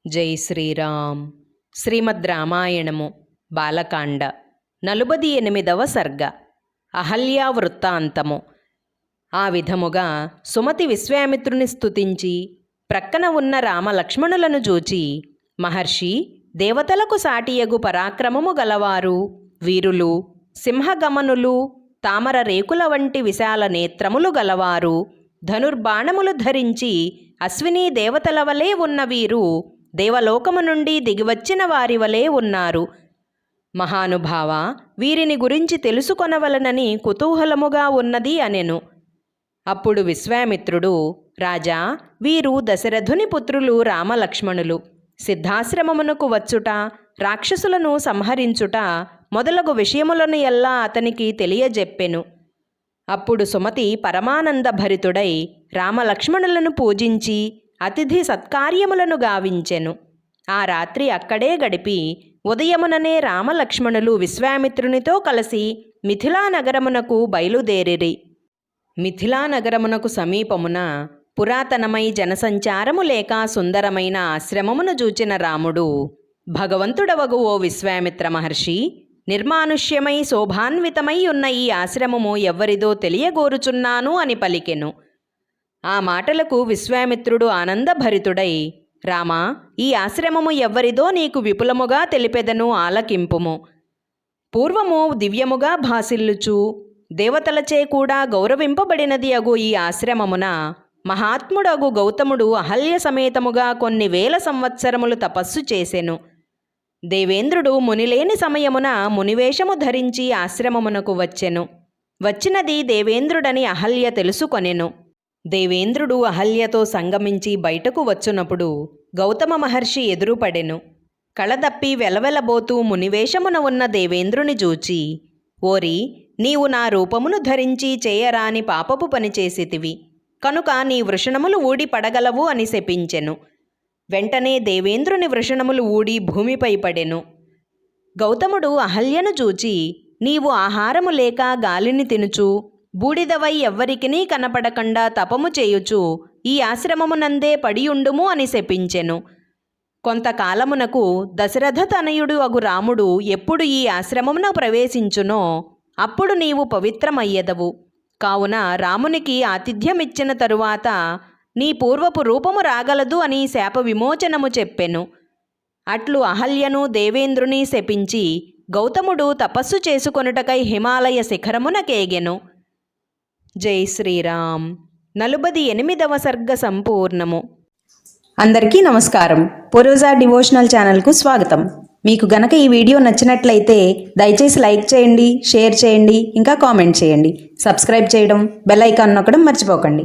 జై శ్రీరామ్. శ్రీమద్ రామాయణము బాలకాండ 48వ సర్గ. అహల్యా వృత్తాంతము. ఆ విధముగా సుమతి విశ్వామిత్రుని స్తుతించి ప్రక్కన ఉన్న రామలక్ష్మణులను చూచి, మహర్షి, దేవతలకు సాటియగు పరాక్రమము గలవారు, వీరులు, సింహగమనులు, తామర రేకుల వంటి విశాల నేత్రములు గలవారు, ధనుర్బాణములు ధరించి అశ్వినీ దేవతల వలె ఉన్న వీరు దేవలోకము నుండి దిగివచ్చిన వారి వలె ఉన్నారు. మహానుభావ, వీరిని గురించి తెలుసుకొనవలనని కుతూహలముగా ఉన్నది అనెను. అప్పుడు విశ్వామిత్రుడు, రాజా, వీరు దశరథుని పుత్రులు రామలక్ష్మణులు. సిద్ధాశ్రమమునకు వచ్చుట, రాక్షసులను సంహరించుట మొదలగు విషయములను ఎల్లా అతనికి తెలియజెప్పెను. అప్పుడు సుమతి పరమానంద భరితుడై రామలక్ష్మణులను పూజించి అతిథి సత్కార్యములను గావించెను. ఆ రాత్రి అక్కడే గడిపి ఉదయముననే రామలక్ష్మణులు విశ్వామిత్రునితో కలిసి మిథిలా నగరమునకు బయలుదేరిరి. మిథిలా నగరమునకు సమీపమున పురాతనమై జనసంచారము లేక సుందరమైన ఆశ్రమమును చూచిన రాముడు, భగవంతుడవగు ఓ విశ్వామిత్ర మహర్షి, నిర్మానుష్యమై శోభాన్వితమై ఉన్న ఈ ఆశ్రమము ఎవ్వరిదో తెలియగోరుచున్నాను అని పలికెను. ఆ మాటలకు విశ్వామిత్రుడు ఆనందభరితుడై, రామా, ఈ ఆశ్రమము ఎవ్వరిదో నీకు విపులముగా తెలిపెదను, ఆలకింపుము. పూర్వము దివ్యముగా భాసిల్లుచు దేవతలచే కూడా గౌరవింపబడినది అగు ఈ ఆశ్రమమున మహాత్ముడగు గౌతముడు అహల్య సమేతముగా కొన్ని వేల సంవత్సరములు తపస్సు చేసెను. దేవేంద్రుడు మునిలేని సమయమున మునివేషము ధరించి ఆశ్రమమునకు వచ్చెను. వచ్చినది దేవేంద్రుడని అహల్య తెలుసుకొనెను. దేవేంద్రుడు అహల్యతో సంగమించి బయటకు వచ్చునప్పుడు గౌతమ మహర్షి ఎదురుపడెను. కళదప్పి వెలవెలబోతూ మునివేషమున ఉన్న దేవేంద్రుని చూచి, ఓరి, నీవు నా రూపమును ధరించి చేయరాని పాపపు పని చేసితివి, కనుక నీ వృషణములు ఊడి పడగలవు అని శపించెను. వెంటనే దేవేంద్రుని వృషణములు ఊడి భూమిపై పడెను. గౌతముడు అహల్యను చూచి, నీవు ఆహారము లేక గాలిని తినుచు బూడిదవై ఎవ్వరికినీ కనపడకుండా తపము చేయుచు ఈ ఆశ్రమమునందే పడియుండుము అని శపించెను. కొంతకాలమునకు దశరథ తనయుడు అగు రాముడు ఎప్పుడు ఈ ఆశ్రమమున ప్రవేశించునో అప్పుడు నీవు పవిత్రమయ్యెదవు. కావున రామునికి ఆతిథ్యమిచ్చిన తరువాత నీ పూర్వపు రూపము రాగలదు అని శాప విమోచనము చెప్పెను. అట్లు అహల్యను దేవేంద్రుని శపించి గౌతముడు తపస్సు చేసుకొనుటకై హిమాలయ శిఖరమునకేగెను. జై శ్రీరామ్. 48వ సర్గ సంపూర్ణము. అందరికీ నమస్కారం. పూర్వజా డివోషనల్ ఛానల్కు స్వాగతం. మీకు గనక ఈ వీడియో నచ్చినట్లయితే దయచేసి లైక్ చేయండి, షేర్ చేయండి, ఇంకా కామెంట్ చేయండి. సబ్స్క్రైబ్ చేయడం, బెల్ ఐకాన్ నొక్కడం మర్చిపోకండి.